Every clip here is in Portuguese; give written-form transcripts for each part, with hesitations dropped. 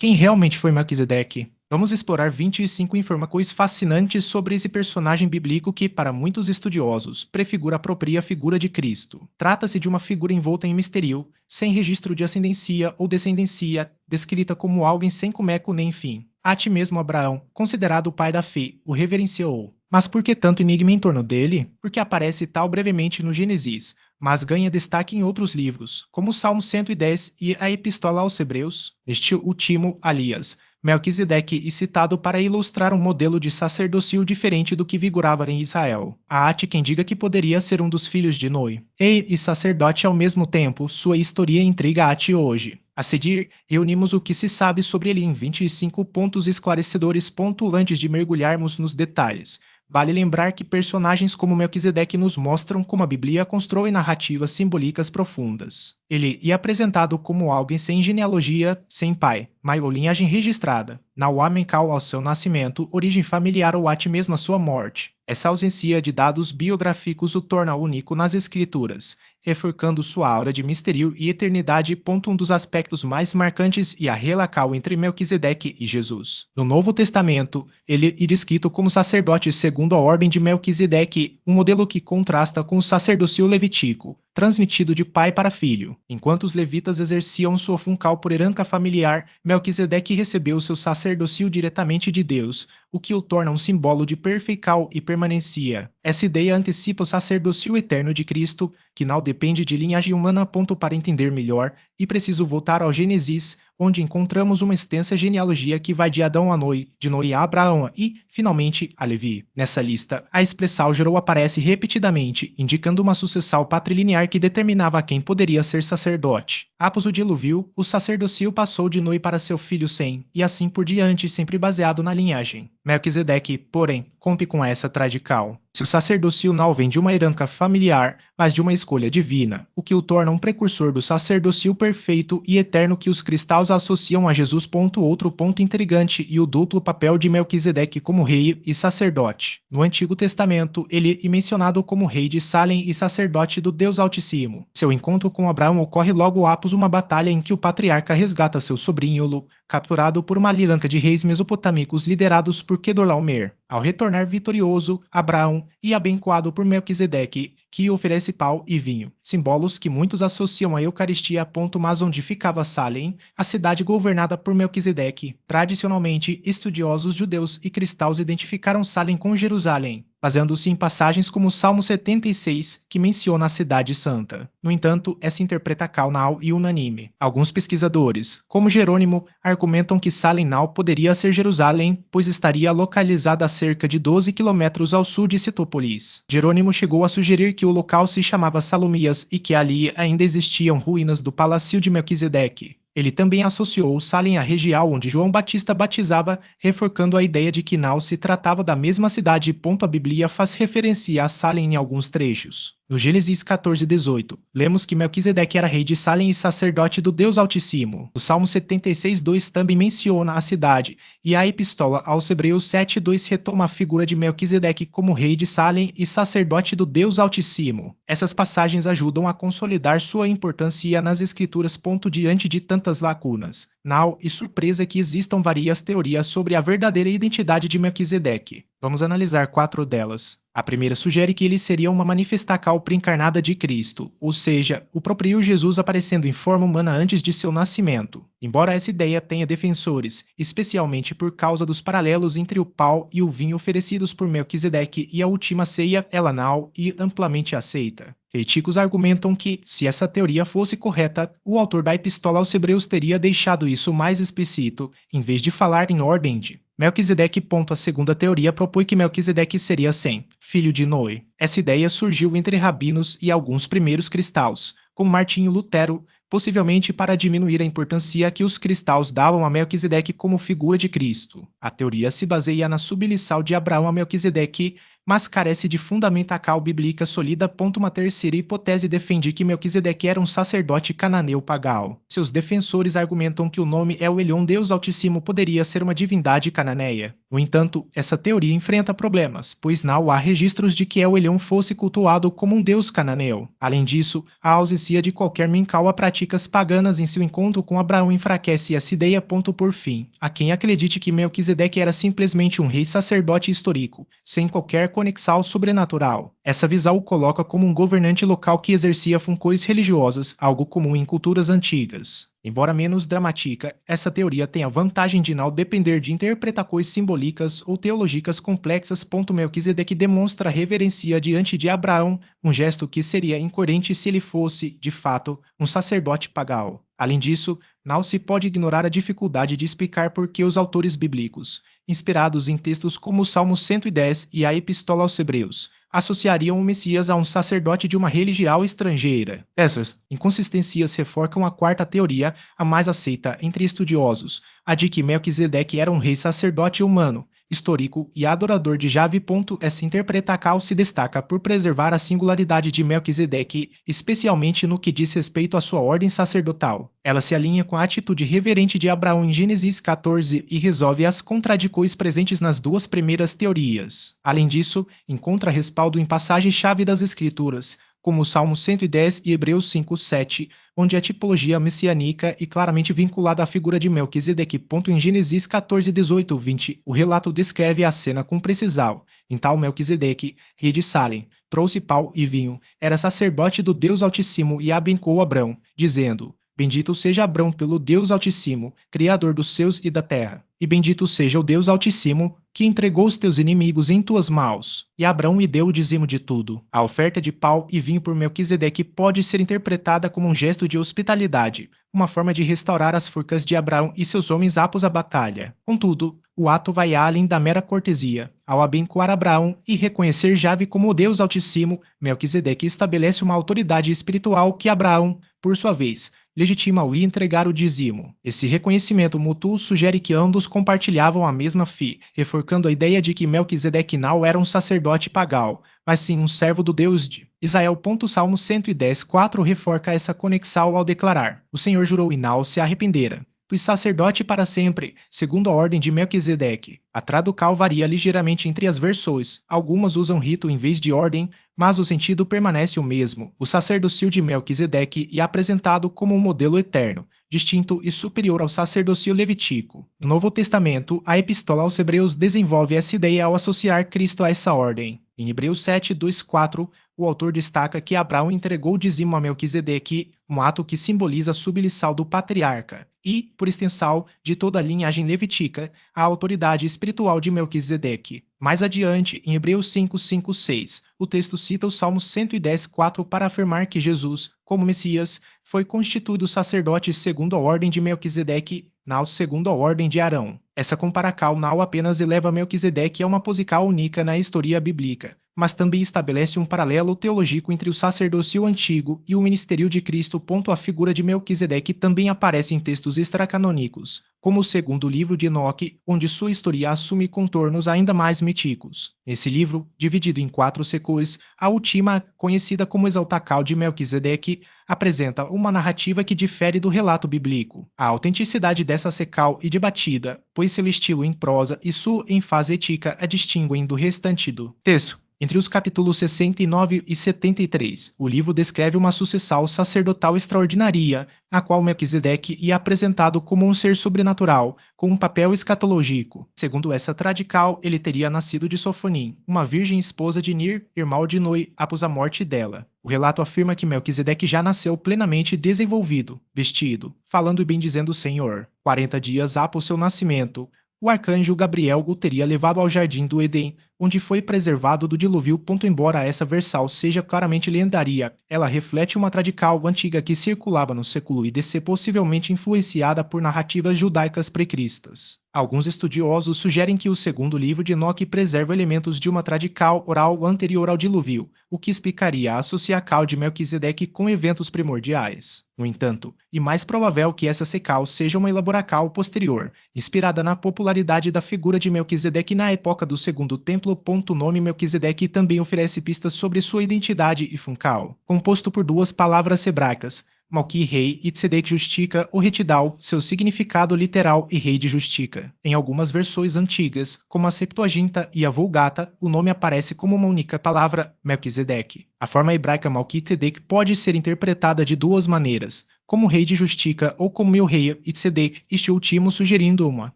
Quem realmente foi Melquisedeque? Vamos explorar 25 informações fascinantes sobre esse personagem bíblico que, para muitos estudiosos, prefigura a própria figura de Cristo. Trata-se de uma figura envolta em mistério, sem registro de ascendência ou descendência, descrita como alguém sem começo nem fim. Até mesmo Abraão, considerado o pai da fé, o reverenciou. Mas por que tanto enigma em torno dele? Porque aparece tal brevemente no Gênesis, mas ganha destaque em outros livros, como o Salmo 110 e a Epístola aos Hebreus, este último, alias, Melquisedeque e citado para ilustrar um modelo de sacerdócio diferente do que vigorava em Israel. Há quem diga que poderia ser um dos filhos de Noé. E sacerdote ao mesmo tempo, sua história intriga até hoje. A seguir, reunimos o que se sabe sobre ele em 25 pontos esclarecedores. Antes de mergulharmos nos detalhes, vale lembrar que personagens como Melquisedeque nos mostram como a Bíblia constrói narrativas simbólicas profundas. Ele é apresentado como alguém sem genealogia, sem pai, mas linhagem registrada. Não há mencal ao seu nascimento, origem familiar ou até mesmo a sua morte. Essa ausência de dados biográficos o torna único nas escrituras, reforçando sua aura de mistério e eternidade. Um dos aspectos mais marcantes e a relação entre Melquisedeque e Jesus. No Novo Testamento, ele é descrito como sacerdote segundo a ordem de Melquisedeque, um modelo que contrasta com o sacerdócio levítico, transmitido de pai para filho. Enquanto os levitas exerciam sua função por herança familiar, Melquisedeque recebeu seu sacerdócio diretamente de Deus, o que o torna um símbolo de perfeição e permanência. Essa ideia antecipa o sacerdócio eterno de Cristo, que não depende de linhagem humana. Para entender melhor, e preciso voltar ao Gênesis, onde encontramos uma extensa genealogia que vai de Adão a Noé, de Noé a Abraão e, finalmente, a Levi. Nessa lista, a expressão gerou aparece repetidamente, indicando uma sucessão patrilinear que determinava quem poderia ser sacerdote. Após o dilúvio, o sacerdócio passou de Noé para seu filho Sem, e assim por diante, sempre baseado na linhagem. Melquisedeque, porém, rompe com essa tradição. Seu sacerdócio não vem de uma herança familiar, mas de uma escolha divina, o que o torna um precursor do sacerdócio perfeito e eterno que os cristãos associam a Jesus. Outro ponto intrigante e o duplo papel de Melquisedeque como rei e sacerdote. No Antigo Testamento, ele é mencionado como rei de Salem e sacerdote do Deus Altíssimo. Seu encontro com Abraão ocorre logo após uma batalha em que o patriarca resgata seu sobrinho Lu, capturado por uma aliança de reis mesopotâmicos liderados por Kedorlaomer. Ao retornar vitorioso, Abraão é abençoado por Melquisedeque, que oferece pão e vinho, símbolos que muitos associam à Eucaristia. Mas onde ficava Salem, a cidade governada por Melquisedeque? Tradicionalmente, estudiosos judeus e cristãos identificaram Salem com Jerusalém, baseando-se em passagens como o Salmo 76, que menciona a cidade santa. No entanto, essa interpretação não é unânime. Alguns pesquisadores, como Jerônimo, argumentam que Salem não poderia ser Jerusalém, pois estaria localizada a cerca de 12 quilômetros ao sul de Setópolis. Jerônimo chegou a sugerir que o local se chamava Salomias e que ali ainda existiam ruínas do palácio de Melquisedeque. Ele também associou Salem à região onde João Batista batizava, reforçando a ideia de que não se tratava da mesma cidade. A Bíblia faz referência a Salem em alguns trechos. No Gênesis 14:18, lemos que Melquisedeque era rei de Salem e sacerdote do Deus Altíssimo. O Salmo 76:2 também menciona a cidade, e a Epístola aos Hebreus 7:2 retoma a figura de Melquisedeque como rei de Salem e sacerdote do Deus Altíssimo. Essas passagens ajudam a consolidar sua importância nas Escrituras. Diante de tantas lacunas, não é surpresa que existam várias teorias sobre a verdadeira identidade de Melquisedeque. Vamos analisar 4 delas. A primeira sugere que ele seria uma manifestação pré-encarnada de Cristo, ou seja, o próprio Jesus aparecendo em forma humana antes de seu nascimento. Embora essa ideia tenha defensores, especialmente por causa dos paralelos entre o pão e o vinho oferecidos por Melquisedeque e a última ceia, ela não é amplamente aceita. Críticos argumentam que, se essa teoria fosse correta, o autor da Epístola aos Hebreus teria deixado isso mais explícito, em vez de falar em ordem de Melquisedeque. A segunda teoria propõe que Melquisedeque seria Sem, filho de Noé. Essa ideia surgiu entre rabinos e alguns primeiros cristãos, como Martinho Lutero, possivelmente para diminuir a importância que os cristãos davam a Melquisedeque como figura de Cristo. A teoria se baseia na submissão de Abraão a Melquisedeque, mas carece de fundamentação bíblica sólida. Uma terceira hipótese defende que Melquisedeque era um sacerdote cananeu pagão. Seus defensores argumentam que o nome El Elyon, Deus Altíssimo, poderia ser uma divindade cananeia. No entanto, essa teoria enfrenta problemas, pois não há registros de que El Elyon fosse cultuado como um deus cananeu. Além disso, a ausência de qualquer mencal a práticas paganas em seu encontro com Abraão enfraquece essa ideia. Por fim, há quem acredite que Melquisedeque era simplesmente um rei sacerdote histórico, sem qualquer conexão sobrenatural. Essa visão o coloca como um governante local que exercia funções religiosas, algo comum em culturas antigas. Embora menos dramática, essa teoria tem a vantagem de não depender de interpretações simbólicas ou teológicas complexas. Melquisedeque demonstra reverência diante de Abraão, um gesto que seria incoerente se ele fosse, de fato, um sacerdote pagão. Além disso, não se pode ignorar a dificuldade de explicar por que os autores bíblicos, inspirados em textos como o Salmo 110 e a Epístola aos Hebreus, associariam o Messias a um sacerdote de uma religião estrangeira. Essas inconsistências reforçam a quarta teoria, a mais aceita entre estudiosos, a de que Melquisedeque era um rei sacerdote humano, histórico e adorador de Jahve. Essa interpretação se destaca por preservar a singularidade de Melquisedeque, especialmente no que diz respeito à sua ordem sacerdotal. Ela se alinha com a atitude reverente de Abraão em Gênesis 14 e resolve as contradições presentes nas duas primeiras teorias. Além disso, encontra respaldo em passagens-chave das Escrituras, como o Salmo 110 e Hebreus 5:7, onde a tipologia messiânica é claramente vinculada à figura de Melquisedeque. Em Gênesis 14, 18, 20, o relato descreve a cena com precisão. Então Melquisedeque, rei de Salem, trouxe pão e vinho, era sacerdote do Deus Altíssimo e abençoou Abrão, dizendo: Bendito seja Abrão pelo Deus Altíssimo, Criador dos céus e da terra. E bendito seja o Deus Altíssimo, que entregou os teus inimigos em tuas mãos. E Abrão lhe deu o dízimo de tudo. A oferta de pão e vinho por Melquisedeque pode ser interpretada como um gesto de hospitalidade, uma forma de restaurar as forças de Abrão e seus homens após a batalha. Contudo, o ato vai além da mera cortesia. Ao abençoar Abraão e reconhecer Jahve como o Deus Altíssimo, Melquisedeque estabelece uma autoridade espiritual que Abraão, por sua vez, legitima ao lhe entregar o dízimo. Esse reconhecimento mútuo sugere que ambos compartilhavam a mesma fé, reforçando a ideia de que Melquisedeque não era um sacerdote pagão, mas sim um servo do Deus de Israel. Salmo 110:4 reforça essa conexão ao declarar: O Senhor jurou e não se arrependera. Tu és sacerdote para sempre, segundo a ordem de Melquisedeque. A tradução varia ligeiramente entre as versões. Algumas usam rito em vez de ordem, mas o sentido permanece o mesmo. O sacerdócio de Melquisedeque é apresentado como um modelo eterno, distinto e superior ao sacerdócio levítico. No Novo Testamento, a Epístola aos Hebreus desenvolve essa ideia ao associar Cristo a essa ordem. Em Hebreus 7, 2, 4, o autor destaca que Abraão entregou o dízimo a Melquisedeque, um ato que simboliza a submissão do patriarca, e, por extensão, de toda a linhagem levítica, a autoridade espiritual de Melquisedeque. Mais adiante, em Hebreus 5, 5, 6, o texto cita o Salmo 110, 4 para afirmar que Jesus, como Messias, foi constituído sacerdote segundo a ordem de Melquisedeque, não segundo a ordem de Arão. Essa comparação não apenas eleva Melquisedeque a uma posição única na história bíblica, mas também estabelece um paralelo teológico entre o sacerdócio antigo e o ministério de Cristo. A figura de Melquisedeque também aparece em textos extracanônicos, como o segundo livro de Enoque, onde sua história assume contornos ainda mais míticos. Nesse livro, dividido em 4 secões, a última, conhecida como Exaltação de Melquisedeque, apresenta uma narrativa que difere do relato bíblico. A autenticidade dessa secão é debatida, pois seu estilo em prosa e sua ênfase ética a distinguem do restante do texto. Entre os capítulos 69 e 73, o livro descreve uma sucessão sacerdotal extraordinária, na qual Melquisedeque é apresentado como um ser sobrenatural, com um papel escatológico. Segundo essa tradição, ele teria nascido de Sofonim, uma virgem esposa de Nir, irmão de Noi, após a morte dela. O relato afirma que Melquisedeque já nasceu plenamente desenvolvido, vestido, falando e bendizendo o Senhor. 40 dias após seu nascimento, o arcanjo Gabriel o teria levado ao jardim do Éden, onde foi preservado do dilúvio. Embora essa versão seja claramente lendária, ela reflete uma tradição antiga que circulava no século IDC, possivelmente influenciada por narrativas judaicas pré-cristas. Alguns estudiosos sugerem que o segundo livro de Enoque preserva elementos de uma tradição oral anterior ao dilúvio, o que explicaria a associação de Melquisedeque com eventos primordiais. No entanto, é mais provável que essa secão seja uma elaboração posterior, inspirada na popularidade da figura de Melquisedeque na época do Segundo Templo. O nome Melquisedeque também oferece pistas sobre sua identidade e função. Composto por duas palavras hebraicas, Malki rei e Tzedek justica ou retidal, seu significado literal e rei de justica. Em algumas versões antigas, como a Septuaginta e a Vulgata, o nome aparece como uma única palavra, Melquisedeque. A forma hebraica Malki Tzedek pode ser interpretada de duas maneiras, como rei de justica ou como meu rei Tzedek, este último sugerindo uma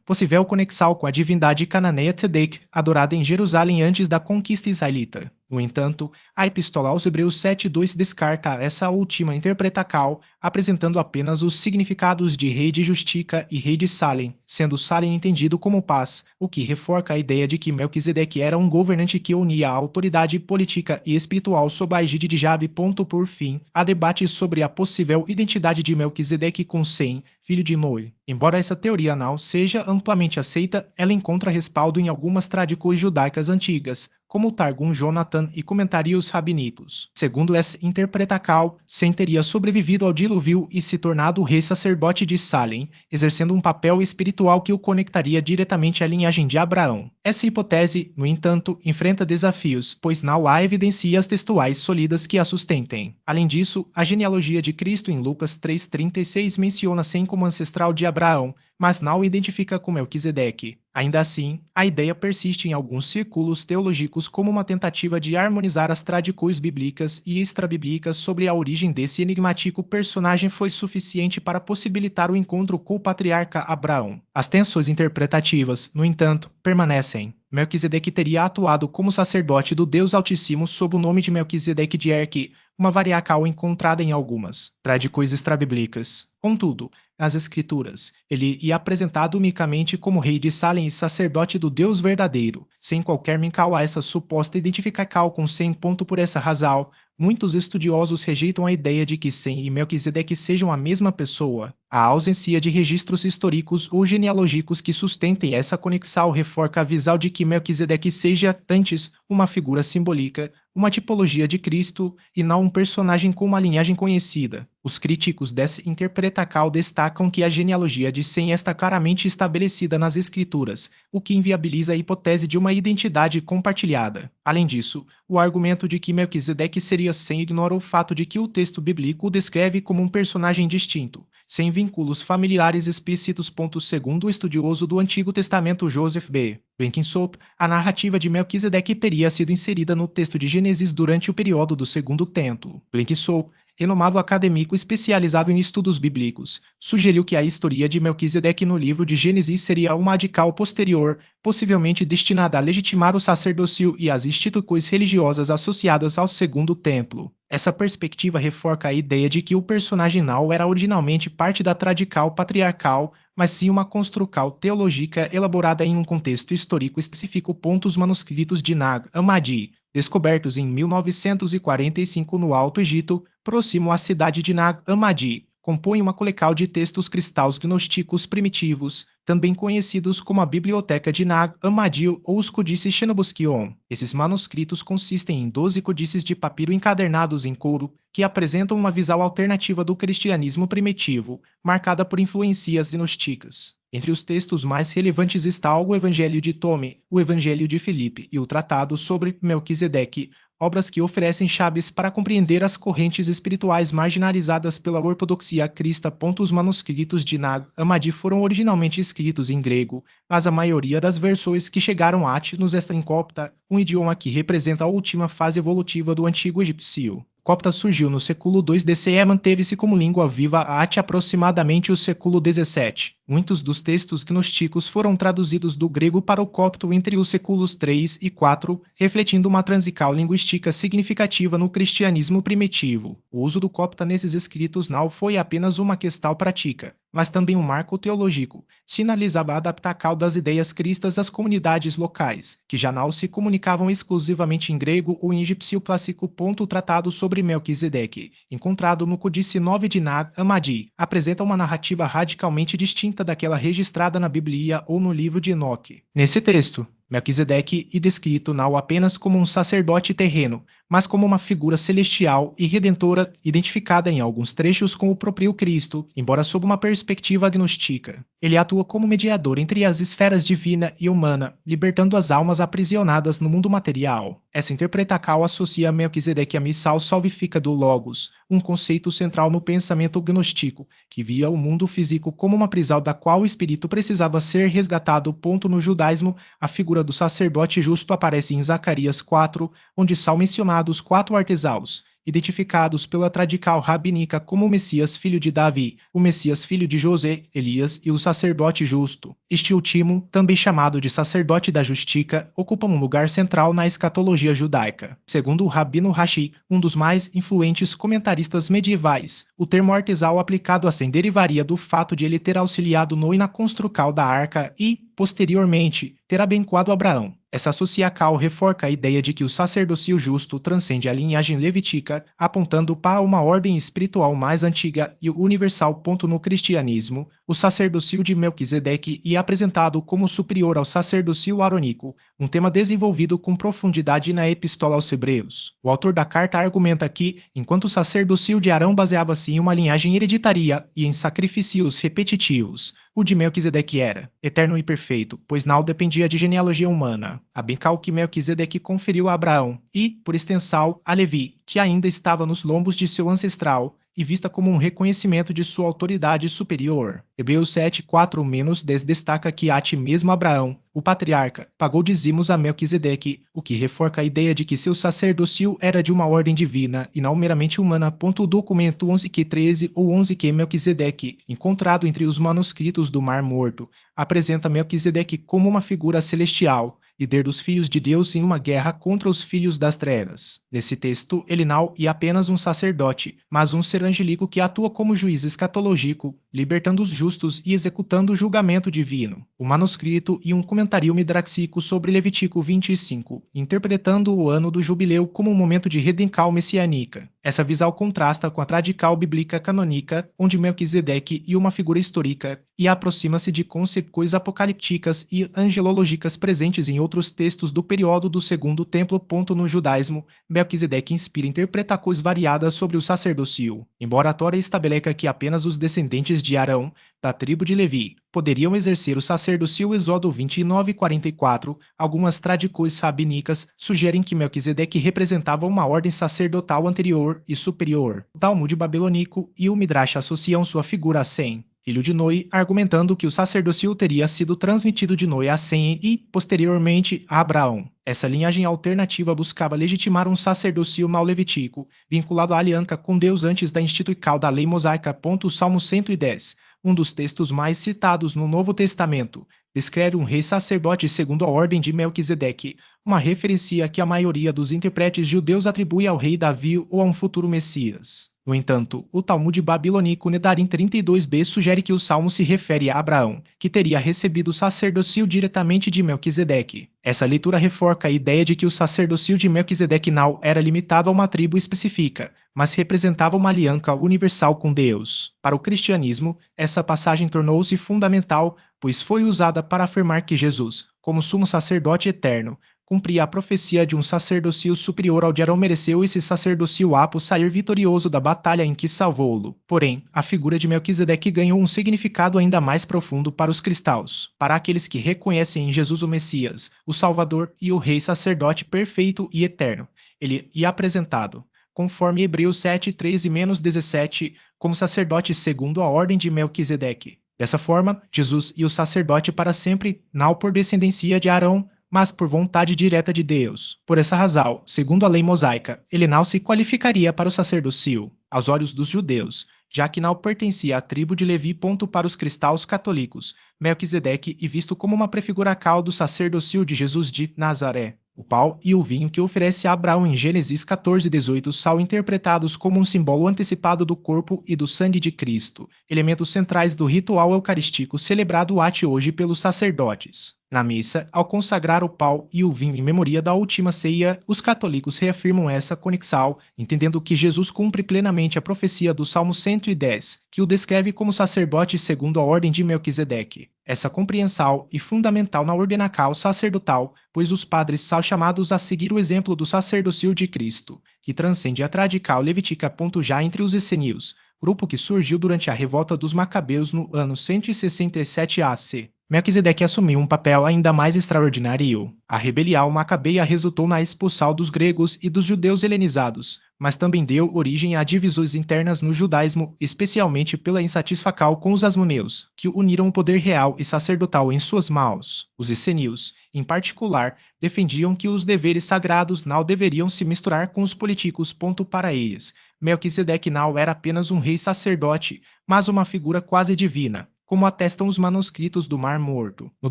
possível conexão com a divindade cananeia Tzedek, adorada em Jerusalém antes da conquista israelita. No entanto, a Epístola aos Hebreus 7:2 descarta essa última interpretação, apresentando apenas os significados de rei de justica e rei de Salem, sendo Salem entendido como paz, o que reforça a ideia de que Melquisedeque era um governante que unia a autoridade política e espiritual sob a egíde de Jahve. Por fim, há debates sobre a possível identidade de Melquisedeque com Sem, filho de Noé. Embora essa teoria não seja amplamente aceita, ela encontra respaldo em algumas tradições judaicas antigas, como o Targum Jonathan e comentários rabínicos. Segundo essa interpretação, Sem teria sobrevivido ao dilúvio e se tornado o rei sacerdote de Salem, exercendo um papel espiritual que o conectaria diretamente à linhagem de Abraão. Essa hipótese, no entanto, enfrenta desafios, pois não há evidências textuais sólidas que a sustentem. Além disso, a genealogia de Cristo em Lucas 3:36 menciona Sem como ancestral de Abraão, mas não o identifica com Melquisedeque. Ainda assim, a ideia persiste em alguns círculos teológicos como uma tentativa de harmonizar as tradições bíblicas e extrabíblicas sobre a origem desse enigmático personagem foi suficiente para possibilitar o encontro com o patriarca Abraão. As tensões interpretativas, no entanto, permanecem. Melquisedeque teria atuado como sacerdote do Deus Altíssimo sob o nome de Melquisedeque de Erque, uma variação encontrada em algumas tradições extrabíblicas. Contudo, nas Escrituras, ele é apresentado unicamente como rei de Salem e sacerdote do Deus verdadeiro, sem qualquer menção a essa suposta identificação com Sem. Por essa razão, muitos estudiosos rejeitam a ideia de que Sem e Melquisedeque sejam a mesma pessoa. A ausência de registros históricos ou genealógicos que sustentem essa conexão reforça a visão de que Melquisedeque seja, antes, uma figura simbólica, uma tipologia de Cristo, e não um personagem com uma linhagem conhecida. Os críticos dessa interpretação destacam que a genealogia de Sem está claramente estabelecida nas Escrituras, o que inviabiliza a hipótese de uma identidade compartilhada. Além disso, o argumento de que Melquisedeque seria Sem ignora o fato de que o texto bíblico o descreve como um personagem distinto, sem vínculos familiares explícitos. Segundo o estudioso do Antigo Testamento Joseph B. Blenkinsop, a narrativa de Melquisedeque teria sido inserida no texto de Gênesis durante o período do Segundo Templo. Blenkinsop, renomado acadêmico especializado em estudos bíblicos, sugeriu que a história de Melquisedeque no livro de Gênesis seria uma radical posterior, possivelmente destinada a legitimar o sacerdócio e as instituições religiosas associadas ao Segundo Templo. Essa perspectiva reforça a ideia de que o personagem não era originalmente parte da tradição patriarcal, mas sim uma construção teológica elaborada em um contexto histórico específico. Os manuscritos de Nag Hammadi, descobertos em 1945 no Alto Egito, próximo à cidade de Nag Hammadi, compõem uma coleção de textos cristãos gnósticos primitivos, também conhecidos como a Biblioteca de Nag Hammadi ou os Codices Shenobuskion. Esses manuscritos consistem em 12 codices de papiro encadernados em couro, que apresentam uma visão alternativa do cristianismo primitivo, marcada por influências gnósticas. Entre os textos mais relevantes está o Evangelho de Tome, o Evangelho de Filipe e o Tratado sobre Melquisedeque, obras que oferecem chaves para compreender as correntes espirituais marginalizadas pela ortodoxia cristã. Os manuscritos de Nag Hammadi foram originalmente escritos em grego, mas a maioria das versões que chegaram a nos está em copta, um idioma que representa a última fase evolutiva do antigo egípcio. Copta surgiu no século II DC e manteve-se como língua viva até aproximadamente o século XVII. Muitos dos textos gnósticos foram traduzidos do grego para o copto entre os séculos III e IV, refletindo uma transição linguística significativa no cristianismo primitivo. O uso do copta nesses escritos não foi apenas uma questão prática, mas também um marco teológico, sinalizava a adaptação das ideias cristãs às comunidades locais, que já não se comunicavam exclusivamente em grego ou em egípcio clássico. O Tratado sobre Melquisedeque, encontrado no Códice 9 de Nag Hammadi, apresenta uma narrativa radicalmente distinta daquela registrada na Bíblia ou no livro de Enoque. Nesse texto, Melquisedeque é descrito não apenas como um sacerdote terreno, mas como uma figura celestial e redentora identificada em alguns trechos com o próprio Cristo, embora sob uma perspectiva gnóstica. Ele atua como mediador entre as esferas divina e humana, libertando as almas aprisionadas no mundo material. Essa interpretação associa Melquisedeque à missal salvífica do Logos, um conceito central no pensamento gnóstico, que via o mundo físico como uma prisão da qual o espírito precisava ser resgatado. No judaísmo, a figura do sacerdote justo aparece em Zacarias 4, onde são mencionados 4 artesanos, identificados pela tradição rabínica como o Messias filho de Davi, o Messias filho de José, Elias e o sacerdote justo. Este último, também chamado de sacerdote da justiça, ocupa um lugar central na escatologia judaica. Segundo o Rabino Rashi, um dos mais influentes comentaristas medievais, o termo artesão aplicado a Sem derivaria do fato de ele ter auxiliado Noé na construção da arca e, posteriormente, ter abençoado Abraão. Essa associação reforça a ideia de que o sacerdócio justo transcende a linhagem levítica, apontando para uma ordem espiritual mais antiga e universal. No cristianismo, o sacerdócio de Melquisedeque é apresentado como superior ao sacerdócio arônico, um tema desenvolvido com profundidade na Epístola aos Hebreus. O autor da carta argumenta que, enquanto o sacerdócio de Arão baseava-se em uma linhagem hereditária e em sacrifícios repetitivos, o de Melquisedeque era eterno e perfeito, pois não dependia de genealogia humana. A benção que Melquisedeque conferiu a Abraão e, por extensão, a Levi, que ainda estava nos lombos de seu ancestral, e vista como um reconhecimento de sua autoridade superior. Hebreus 7:4-10 destaca que até mesmo Abraão, o patriarca, pagou dizimos a Melquisedeque, o que reforça a ideia de que seu sacerdócio era de uma ordem divina e não meramente humana. O documento 11q13 ou 11q Melquisedeque, encontrado entre os manuscritos do Mar Morto, apresenta Melquisedeque como uma figura celestial, líder dos filhos de Deus em uma guerra contra os filhos das trevas. Nesse texto, ele não é apenas um sacerdote, mas um ser angélico que atua como juiz escatológico, libertando os justos e executando o julgamento divino. O manuscrito e um comentário midraxico sobre Levítico 25, interpretando o ano do jubileu como um momento de redenção messiânica. Essa visão contrasta com a tradição bíblica canônica, onde Melquisedeque é uma figura histórica, e aproxima-se de concepções apocalípticas e angelológicas presentes em outros textos do período do Segundo Templo. No judaísmo, Melquisedeque inspira interpretações variadas sobre o sacerdócio. Embora a Tora estabeleça que apenas os descendentes de Arão, da tribo de Levi, poderiam exercer o sacerdócio. Êxodo 29:44, algumas tradições rabínicas sugerem que Melquisedeque representava uma ordem sacerdotal anterior e superior. O Talmud babilônico e o Midrash associam sua figura a Sem, filho de Noé, argumentando que o sacerdócio teria sido transmitido de Noé a Sem e, posteriormente, a Abraão. Essa linhagem alternativa buscava legitimar um sacerdócio mal-levítico, vinculado à aliança com Deus antes da instituição da lei mosaica. O Salmo 110, um dos textos mais citados no Novo Testamento, descreve um rei sacerdote segundo a ordem de Melquisedeque, uma referência que a maioria dos intérpretes judeus atribui ao rei Davi ou a um futuro Messias. No entanto, o Talmud babilônico Nedarim 32b sugere que o salmo se refere a Abraão, que teria recebido o sacerdócio diretamente de Melquisedeque. Essa leitura reforça a ideia de que o sacerdócio de Melquisedeque não era limitado a uma tribo específica, mas representava uma aliança universal com Deus. Para o cristianismo, essa passagem tornou-se fundamental, pois foi usada para afirmar que Jesus, como sumo sacerdote eterno, cumpria a profecia de um sacerdócio superior ao de Arão. Mereceu esse sacerdócio após sair vitorioso da batalha em que salvou-lo. Porém, a figura de Melquisedeque ganhou um significado ainda mais profundo para os cristãos, para aqueles que reconhecem em Jesus o Messias, o Salvador e o Rei sacerdote perfeito e eterno. Ele é apresentado, conforme Hebreus 7:13-17, como sacerdote segundo a ordem de Melquisedeque. Dessa forma, Jesus é o sacerdote para sempre, não por descendência de Arão, mas por vontade direta de Deus. Por essa razão, segundo a lei mosaica, ele não se qualificaria para o sacerdócio, aos olhos dos judeus, já que não pertencia à tribo de Levi. Para os cristãos católicos, Melquisedeque é visto como uma prefiguração do sacerdócio de Jesus de Nazaré. O pão e o vinho que oferece a Abraão em Gênesis 14:18 são interpretados como um símbolo antecipado do corpo e do sangue de Cristo, elementos centrais do ritual eucarístico celebrado até hoje pelos sacerdotes. Na missa, ao consagrar o pão e o vinho em memória da última ceia, os católicos reafirmam essa conexão, entendendo que Jesus cumpre plenamente a profecia do Salmo 110, que o descreve como sacerdote segundo a ordem de Melquisedeque. Essa compreensão é fundamental na ordenação sacerdotal, pois os padres são chamados a seguir o exemplo do sacerdócio de Cristo, que transcende a tradição levítica. Já entre os essênios, grupo que surgiu durante a revolta dos Macabeus no ano 167 AC. Melquisedeque assumiu um papel ainda mais extraordinário. A rebelião macabeia resultou na expulsão dos gregos e dos judeus helenizados, mas também deu origem a divisões internas no judaísmo, especialmente pela insatisfação com os asmoneus, que uniram o poder real e sacerdotal em suas mãos. Os essênios, em particular, defendiam que os deveres sagrados não deveriam se misturar com os políticos. Para eles, Melquisedeque não era apenas um rei sacerdote, mas uma figura quase divina, como atestam os manuscritos do Mar Morto. No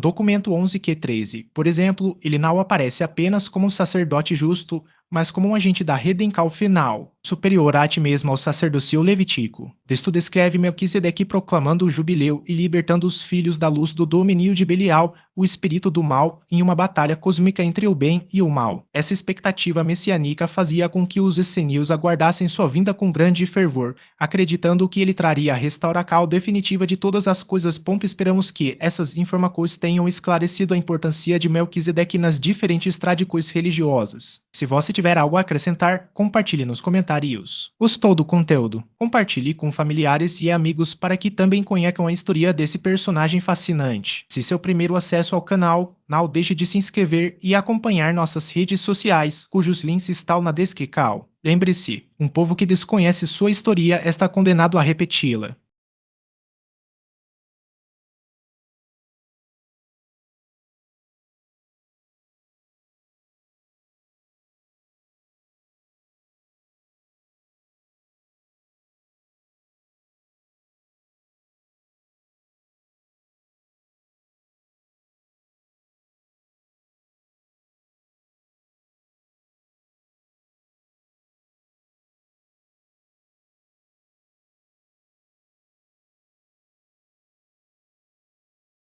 documento 11Q13, por exemplo, ele não aparece apenas como um sacerdote justo, mas como um agente da redenção final, superior a ti mesmo ao sacerdócio levítico. O texto descreve Melquisedeque proclamando o jubileu e libertando os filhos da luz do domínio de Belial, o espírito do mal, em uma batalha cósmica entre o bem e o mal. Essa expectativa messiânica fazia com que os essênios aguardassem sua vinda com grande fervor, acreditando que ele traria a restauração definitiva de todas as coisas. Esperamos que essas informações tenham esclarecido a importância de Melquisedeque nas diferentes tradições religiosas. Se você tiver algo a acrescentar, compartilhe nos comentários. Gostou do conteúdo? Compartilhe com familiares e amigos para que também conheçam a história desse personagem fascinante. Se seu primeiro acesso ao canal, não deixe de se inscrever e acompanhar nossas redes sociais, cujos links estão na descrição. Lembre-se, um povo que desconhece sua história está condenado a repeti-la.